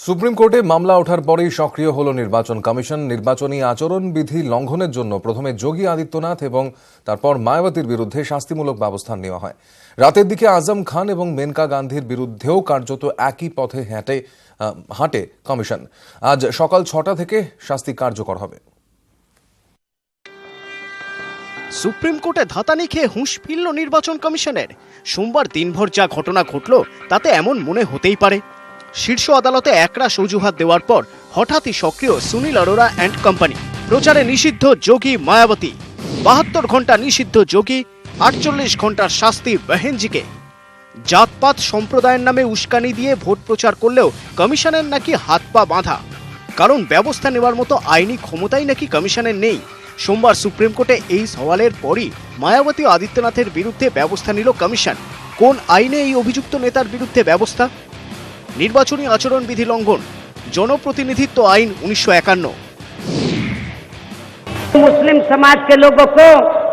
Supreme কোর্টে মামলা ওঠার পরেই সক্রিয় হল নির্বাচন কমিশন। নির্বাচনী আচরণবিধি লঙ্ঘনের জন্য প্রথমে যোগী আদিত্যনাথ এবং তারপর মায়াবতীর বিরুদ্ধে শাস্তিমূলক ব্যবস্থা নেওয়া হয়। রাতের দিকে আজম খান এবং মেনকা গান্ধীর বিরুদ্ধেও কার্যত একই পথে হাঁটে কমিশন। আজ সকাল ৬টা থেকে শাস্তি কার্যকর হবে। সুপ্রিম কোর্টে ধাতানি খেয়ে হুঁশ ফিরল নির্বাচন কমিশনের। সোমবার দিনভর যা ঘটনা ঘটল তাতে এমন মনে হতেই পারে শীর্ষ আদালতে একরাশ অজুহাত দেওয়ার পর হঠাৎই সক্রিয় সুনীল অরোরা অ্যান্ড কোম্পানি। প্রচারে নিষিদ্ধ যোগী মায়াবতী, ৭২ ঘন্টা নিষিদ্ধ যোগী, ৪৮ ঘন্টার শাস্তি বেহেনজিকে। জাতপাত সম্প্রদায়ের নামে উস্কানি দিয়ে ভোট প্রচার করলেও কমিশনের নাকি হাত পা বাঁধা, কারণ ব্যবস্থা নেওয়ার মতো আইনি ক্ষমতাই নাকি কমিশনের নেই। সোমবার সুপ্রিম কোর্টে এই সওয়ালের পরই মায়াবতী ও আদিত্যনাথের বিরুদ্ধে ব্যবস্থা নিল কমিশন। কোন আইনে এই অভিযুক্ত নেতার বিরুদ্ধে ব্যবস্থা? নির্বাচনী আচরণবিধি লঙ্ঘন, जनप्रतिनिधित्व आईन 1951। मुस्लिम समाज के लोगों को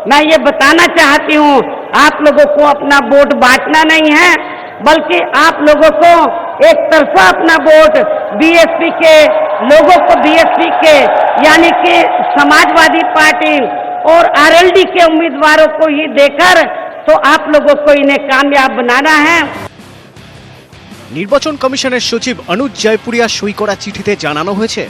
मैं ये बताना चाहती हूँ, आप लोगों को अपना वोट बांटना नहीं है, बल्कि आप लोगों को एक तरफा अपना वोट बीएसपी के लोगों को, बीएसपी के यानी कि समाजवादी पार्टी और आरएलडी के उम्मीदवारों को ही देकर तो आप लोगों को इन्हें कामयाब बनाना है। নির্বাচন কমিশনের সচিব অনুজ জয়পুরিয়া সই করা চিঠিতে জানানো হয়েছে,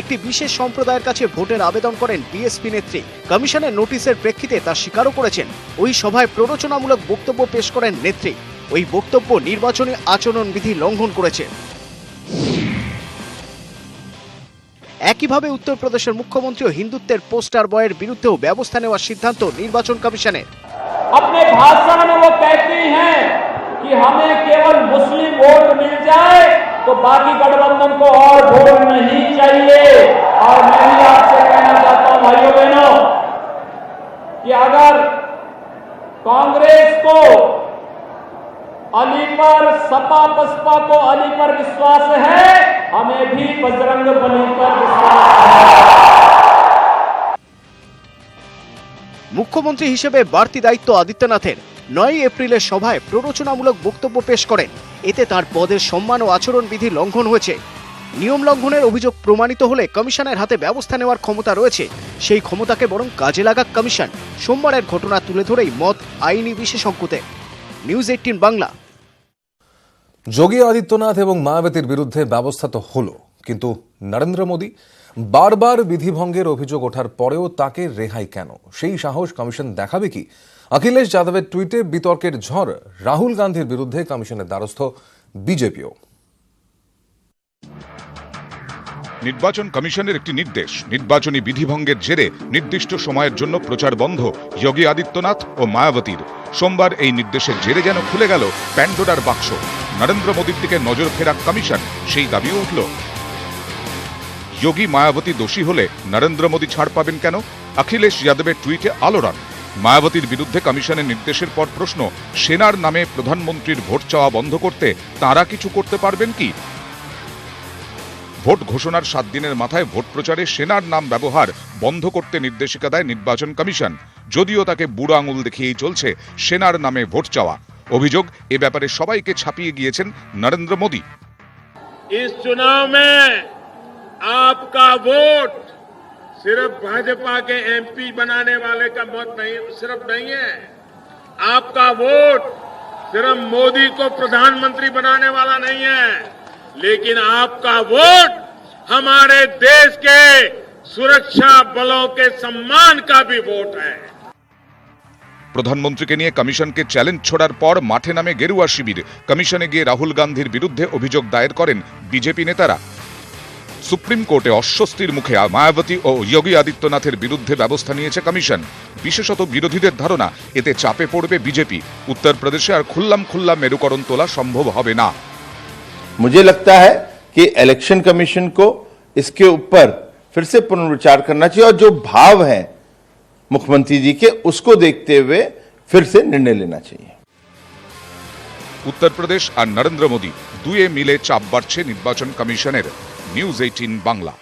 একটি বিশেষ সম্প্রদায়ের কাছে ভোটের আবেদন করেন বিএসপি নেত্রী। কমিশনের নোটিশের প্রেক্ষিতে তা স্বীকারও করেছেন। ওই সভায় প্ররোচনামূলক বক্তব্য পেশ করেন নেত্রী। ওই বক্তব্য নির্বাচনী আচরণবিধি লঙ্ঘন করেছে। একইভাবে উত্তরপ্রদেশের মুখ্যমন্ত্রী ও হিন্দুত্বের পোস্টার বয়ের বিরুদ্ধেও ব্যবস্থা নেওয়ার সিদ্ধান্ত নির্বাচন কমিশনের। अपने भाषण में वो कहती हैं कि हमें केवल मुस्लिम वोट मिल जाए तो बाकी गठबंधन को और वोट नहीं चाहिए। और मैं भी आपसे कहना चाहता हूं भाइयों बहनों कि अगर कांग्रेस को अली पर, सपा बसपा को अली पर विश्वास है, हमें भी बजरंग बली पर विश्वास है। মুখ্যমন্ত্রী হিসেবে বাড়তি দায়িত্ব আদিত্যনাথের। ৯ এপ্রিলের সভায় প্ররোচনামূলক বক্তব্য পেশ করেন। এতে তার পদের সম্মান ও আচরণবিধি লঙ্ঘন হয়েছে। নিয়ম লঙ্ঘনের অভিযোগ প্রমাণিত হলে কমিশনের হাতে ব্যবস্থা নেওয়ার ক্ষমতা রয়েছে। সেই ক্ষমতাকে বরং কাজে লাগাক কমিশন। সোমবারের ঘটনা তুলে ধরেই মত আইনি বিশেষজ্ঞদের। নিউজ 18 বাংলা। যোগী আদিত্যনাথ এবং মায়াবতীর বিরুদ্ধে ব্যবস্থা তো হলো, কিন্তু নরেন্দ্র মোদী বারবার বিধিভঙ্গের অভিযোগ ওঠার পরেও তাকে রেহাই কেন? সেই সাহস কমিশন দেখাবে কি? অখিলেশ যাদবের টুইটে বিতর্কের ঝড়। রাহুল গান্ধীর বিরুদ্ধে কমিশনের দ্বারস্থ বিজেপিও। নির্বাচন কমিশনের একটি নির্দেশ, নির্বাচনী বিধিভঙ্গের জেরে নির্দিষ্ট সময়ের জন্য প্রচার বন্ধ যোগী আদিত্যনাথ ও মায়াবতীর। সোমবার এই নির্দেশের জেরে যেন খুলে গেল প্যান্ডোরার বাক্স। নরেন্দ্র মোদীর দিকে নজর ফেরা কমিশন সেই দাবিও উঠল। যোগী মায়াবতী দোষী হলে নরেন্দ্র মোদী ছাড় পাবেন কেন? অখিলেশ যাদবের টুইটে আলোড়ন। মায়াবতীর বিরুদ্ধে কমিশনের নির্দেশের পর প্রশ্ন, সেনার নামে প্রধানমন্ত্রীর ভোট চাওয়া বন্ধ করতে তাঁরা কিছু করতে পারবেন কি? ভোট ঘোষণার 7 দিনের মাথায় ভোট প্রচারে সেনার নাম ব্যবহার বন্ধ করতে নির্দেশিকা দেয় নির্বাচন কমিশন। যদিও তাকে বুড়ো আঙুল দেখিয়েই চলছে সেনার নামে ভোট চাওয়া। অভিযোগ, এ ব্যাপারে সবাইকে ছাপিয়ে গিয়েছেন নরেন্দ্র মোদী। इस चुनाव में आपका वोट सिर्फ भाजपा के एमपी बनाने वाले का मत नहीं है। आपका वोट सिर्फ मोदी को प्रधानमंत्री बनाने वाला नहीं है, लेकिन आपका वोट हमारे देश के सुरक्षा बलों के सम्मान का भी वोट है। প্রধানমন্ত্রীকে নিয়ে কমিশনকে চ্যালেঞ্জ ছোড়ার পর মাঠে নামে গেরুয়া শিবির। কমিশনে গিয়ে রাহুল গান্ধীর বিরুদ্ধে অভিযোগ দায়ের করেন বিজেপি নেতারা। সুপ্রিম কোর্টে অস্বস্তির মুখে মায়াবতী ও যোগী আদিত্যনাথের বিরুদ্ধে ব্যবস্থা নিয়েছে কমিশন। বিশেষত বিরোধীদের ধারণা, এতে চাপে পড়বে বিজেপি। উত্তরপ্রদেশে আর খুল্লাম মেরুকরণ তোলা সম্ভব হবে না। मुझे लगता है कि इलेक्शन कमीशन को इसके ऊपर फिर से पुनर्विचार करना चाहिए और जो भाव है मुख्यमंत्री जी के, उसको देखते हुए फिर से निर्णय लेना चाहिए। উত্তরপ্রদেশ আর নরেন্দ্র মোদী দুয়ে মিলে চাপ বাড়ছে নির্বাচন কমিশনের। নিউজ 18 বাংলা।